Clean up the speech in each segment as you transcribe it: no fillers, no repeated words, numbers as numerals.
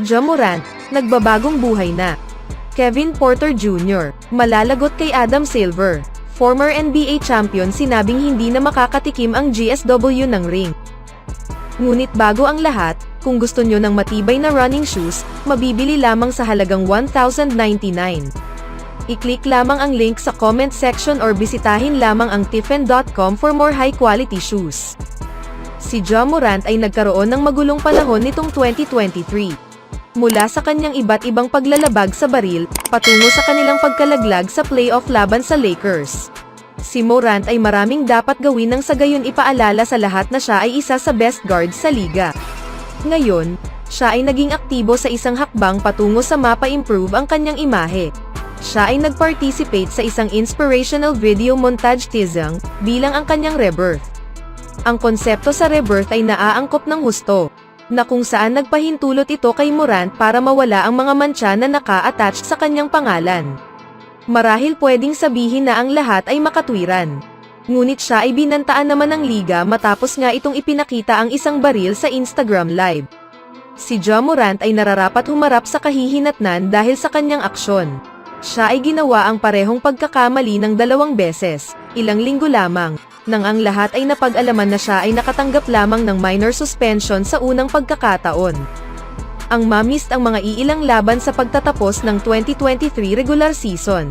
Ja Morant, nagbabagong buhay na. Kevin Porter Jr., malalagot kay Adam Silver. Former NBA champion sinabing hindi na makakatikim ang GSW ng ring. Ngunit bago ang lahat, kung gusto nyo ng matibay na running shoes, mabibili lamang sa halagang $1,099. I-click lamang ang link sa comment section or bisitahin lamang ang tiffen.com for more high-quality shoes. Si Ja Morant ay nagkaroon ng magulong panahon nitong 2023. Mula sa kanyang iba't ibang paglalabag sa baril, patungo sa kanilang pagkalaglag sa playoff laban sa Lakers. Si Morant ay maraming dapat gawin nang sa gayon ipaalala sa lahat na siya ay isa sa best guards sa liga. Ngayon, siya ay naging aktibo sa isang hakbang patungo sa mapa-improve ang kanyang imahe. Siya ay nag-participate sa isang inspirational video montage teasing bilang ang kanyang rebirth. Ang konsepto sa rebirth ay naaangkop ng husto, na kung saan nagpahintulot ito kay Morant para mawala ang mga mantsa na naka-attached sa kanyang pangalan. Marahil pwedeng sabihin na ang lahat ay makatwiran. Ngunit siya ay binantaan naman ng liga matapos nga itong ipinakita ang isang baril sa Instagram Live. Si Ja Morant ay nararapat humarap sa kahihinatnan dahil sa kanyang aksyon. Siya ay ginawa ang parehong pagkakamali ng 2 beses, ilang linggo lamang, nang ang lahat ay napag-alaman na siya ay nakatanggap lamang ng minor suspension sa unang pagkakataon. Ang mamist ang mga iilang laban sa pagtatapos ng 2023 regular season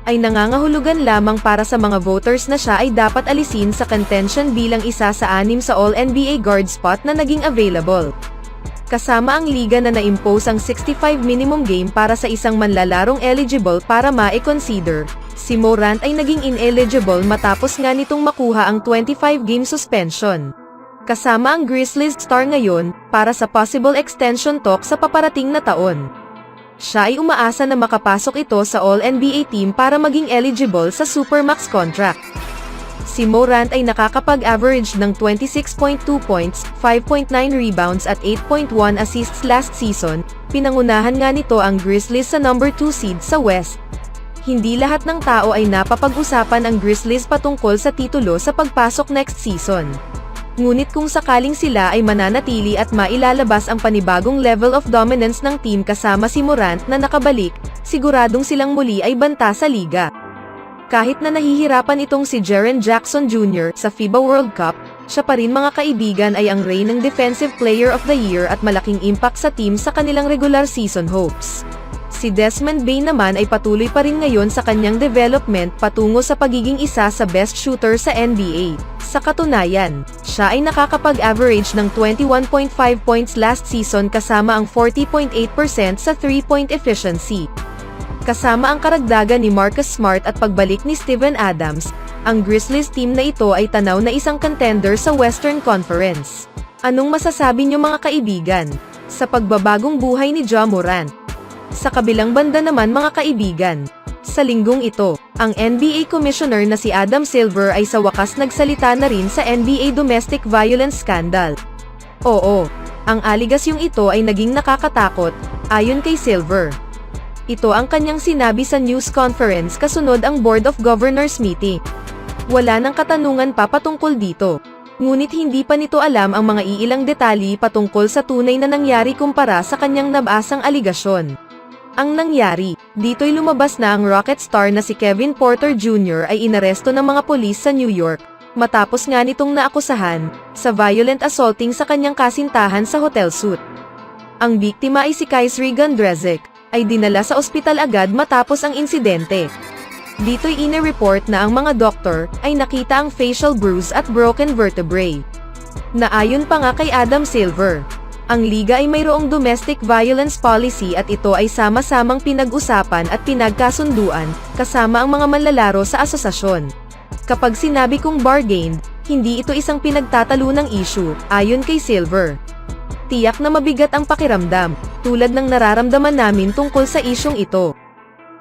ay nangangahulugan lamang para sa mga voters na siya ay dapat alisin sa contention bilang isa sa 6 sa All-NBA guard spot na naging available. Kasama ang liga na na-impose ang 65 minimum game para sa isang manlalarong eligible para ma-consider. Si Morant ay naging ineligible matapos nga nitong makuha ang 25-game suspension. Kasama ang Grizzlies star ngayon, para sa possible extension talk sa paparating na taon. Siya ay umaasa na makapasok ito sa All-NBA team para maging eligible sa Supermax contract. Si Morant ay nakakapag-average ng 26.2 points, 5.9 rebounds at 8.1 assists last season. Pinangunahan nga nito ang Grizzlies sa number 2 seed sa West. Hindi lahat ng tao ay napapag-usapan ang Grizzlies patungkol sa titulo sa pagpasok next season. Ngunit kung sakaling sila ay mananatili at mailalabas ang panibagong level of dominance ng team kasama si Morant na nakabalik, siguradong silang muli ay banta sa liga. Kahit na nahihirapan itong si Jaren Jackson Jr. sa FIBA World Cup, siya pa rin mga kaibigan ay ang reigning Defensive Player of the Year at malaking impact sa team sa kanilang regular season hopes. Si Desmond Bane naman ay patuloy pa rin ngayon sa kanyang development patungo sa pagiging isa sa best shooter sa NBA. Sa katunayan, siya ay nakakapag-average ng 21.5 points last season kasama ang 40.8% sa 3-point efficiency. Kasama ang karagdagan ni Marcus Smart at pagbalik ni Steven Adams, ang Grizzlies team na ito ay tanaw na isang contender sa Western Conference. Anong masasabi niyo mga kaibigan sa pagbabagong buhay ni Ja Morant? Sa kabilang banda naman mga kaibigan, sa linggong ito, ang NBA Commissioner na si Adam Silver ay sa wakas nagsalita na rin sa NBA domestic violence scandal. Oo, ang aligasyong ito ay naging nakakatakot, ayon kay Silver. Ito ang kanyang sinabi sa news conference kasunod ang Board of Governors meeting. Wala nang katanungan pa patungkol dito. Ngunit hindi pa nito alam ang mga iilang detalye patungkol sa tunay na nangyari kumpara sa kanyang nabasang aligasyon. Ang nangyari, dito'y lumabas na ang Rocket star na si Kevin Porter Jr. ay inaresto ng mga pulis sa New York, matapos nga nitong naakusahan sa violent assaulting sa kanyang kasintahan sa hotel suite. Ang biktima ay si Kyrie Gondrezick, ay dinala sa ospital agad matapos ang insidente. Dito'y ine-report na ang mga doktor ay nakita ang facial bruise at broken vertebrae. Naayon pa nga kay Adam Silver, ang liga ay mayroong domestic violence policy at ito ay sama-samang pinag-usapan at pinagkasunduan, kasama ang mga manlalaro sa asosasyon. Kapag sinabi kong bargained, hindi ito isang pinagtatalunang issue, ayon kay Silver. Tiyak na mabigat ang pakiramdam, tulad ng nararamdaman namin tungkol sa isyong ito.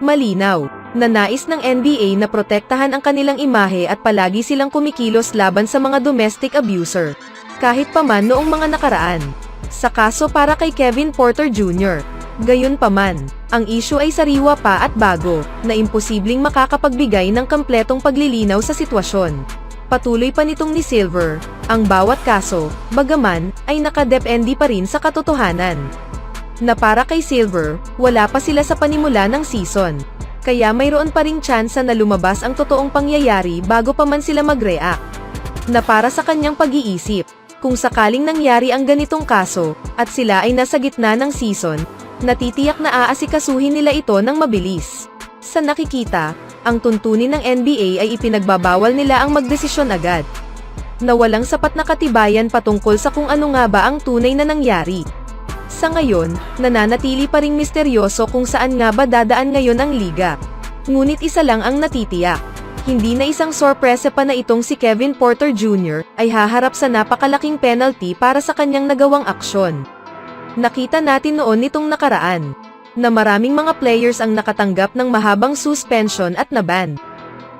Malinaw, na nais ng NBA na protektahan ang kanilang imahe at palagi silang kumikilos laban sa mga domestic abuser, kahit pa man noong mga nakaraan. Sa kaso para kay Kevin Porter Jr., gayunpaman, ang issue ay sariwa pa at bago, na imposibleng makakapagbigay ng kampletong paglilinaw sa sitwasyon. Patuloy pa nitong ni Silver, ang bawat kaso, bagaman, ay nakadepende pa rin sa katotohanan. na para kay Silver, wala pa sila sa panimula ng season. Kaya mayroon pa ring tsansa na lumabas ang totoong pangyayari bago pa man sila mag-react. Na para sa kanyang pag-iisip, kung sakaling nangyari ang ganitong kaso, at sila ay nasa gitna ng season, natitiyak na aasikasuhin nila ito ng mabilis. Sa nakikita, ang tuntunin ng NBA ay ipinagbabawal nila ang magdesisyon agad. Na walang sapat na katibayan patungkol sa kung ano nga ba ang tunay na nangyari. Sa ngayon, nananatili pa ring misteryoso kung saan nga ba dadaan ngayon ang liga. Ngunit isa lang ang natitiyak. Hindi na isang sorpresa pa na itong si Kevin Porter Jr. ay haharap sa napakalaking penalty para sa kanyang nagawang aksyon. Nakita natin noon nitong nakaraan, na maraming mga players ang nakatanggap ng mahabang suspension at naban.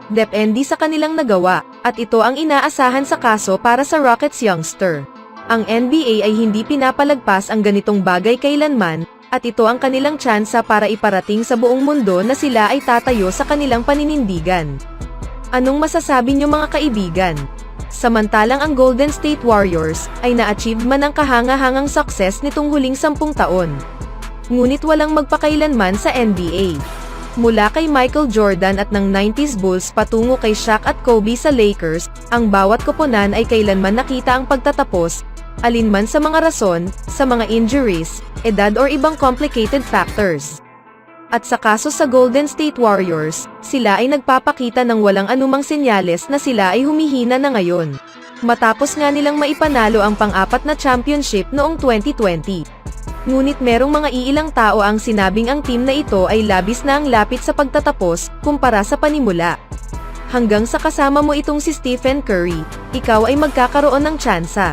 Depende sa kanilang nagawa, at ito ang inaasahan sa kaso para sa Rockets youngster. Ang NBA ay hindi pinapalagpas ang ganitong bagay kailanman, at ito ang kanilang tsansa para iparating sa buong mundo na sila ay tatayo sa kanilang paninindigan. Anong masasabi niyo mga kaibigan? Samantalang ang Golden State Warriors ay na-achieve man ang kahanga-hangang success nitong huling 10 taon. Ngunit walang magpakailanman sa NBA. Mula kay Michael Jordan at ng 90s Bulls patungo kay Shaq at Kobe sa Lakers, ang bawat koponan ay kailanman nakita ang pagtatapos, alinman sa mga rason, sa mga injuries, edad or ibang complicated factors. At sa kaso sa Golden State Warriors, sila ay nagpapakita ng walang anumang senyales na sila ay humihina na ngayon. Matapos nga nilang maipanalo ang pang-apat na championship noong 2020. Ngunit merong mga iilang tao ang sinabing ang team na ito ay labis na ang lapit sa pagtatapos, kumpara sa panimula. Hanggang sa kasama mo itong si Stephen Curry, ikaw ay magkakaroon ng tsansa.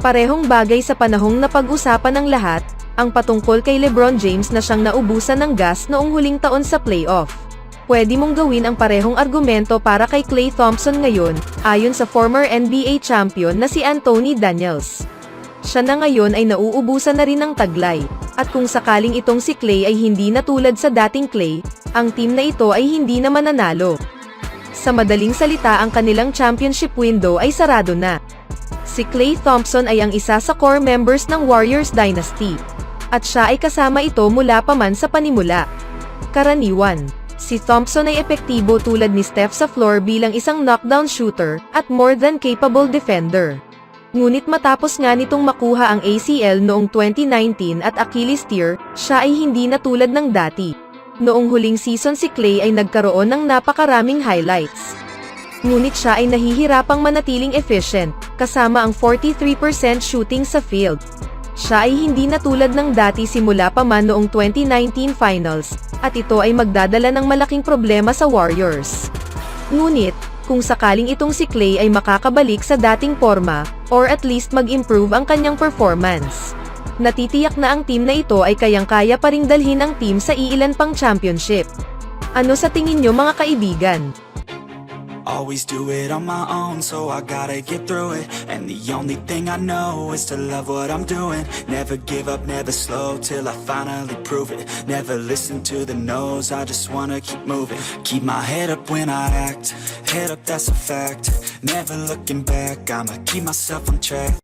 Parehong bagay sa panahong napag-usapan ng lahat, ang patungkol kay LeBron James na siyang naubusan ng gas noong huling taon sa playoff. Pwede mong gawin ang parehong argumento para kay Klay Thompson ngayon, ayon sa former NBA champion na si Anthony Daniels. Siya na ngayon ay nauubusan na rin ng taglay, at kung sakaling itong si Klay ay hindi na tulad sa dating Klay, ang team na ito ay hindi na mananalo. Sa madaling salita, ang kanilang championship window ay sarado na. Si Klay Thompson ay ang isa sa core members ng Warriors dynasty, at siya ay kasama ito mula pa man sa panimula. Karaniwan, si Thompson ay epektibo tulad ni Steph sa floor bilang isang knockdown shooter, at more than capable defender. Ngunit matapos nga nitong makuha ang ACL noong 2019 at Achilles tear, siya ay hindi na tulad ng dati. Noong huling season si Klay ay nagkaroon ng napakaraming highlights. Ngunit siya ay nahihirapang manatiling efficient, kasama ang 43% shooting sa field. Siya ay hindi na tulad ng dati simula pa man noong 2019 finals, at ito ay magdadala ng malaking problema sa Warriors. Ngunit, kung sakaling itong si Klay ay makakabalik sa dating forma, or at least mag-improve ang kanyang performance, natitiyak na ang team na ito ay kayang-kaya pa ring dalhin ang team sa iilan pang championship. Ano sa tingin nyo mga kaibigan? Always do it on my own, so I gotta get through it. And the only thing I know is to love what I'm doing. Never give up, never slow, till I finally prove it. Never listen to the no's, I just wanna keep moving. Keep my head up when I act, head up, that's a fact. Never looking back, I'ma keep myself on track.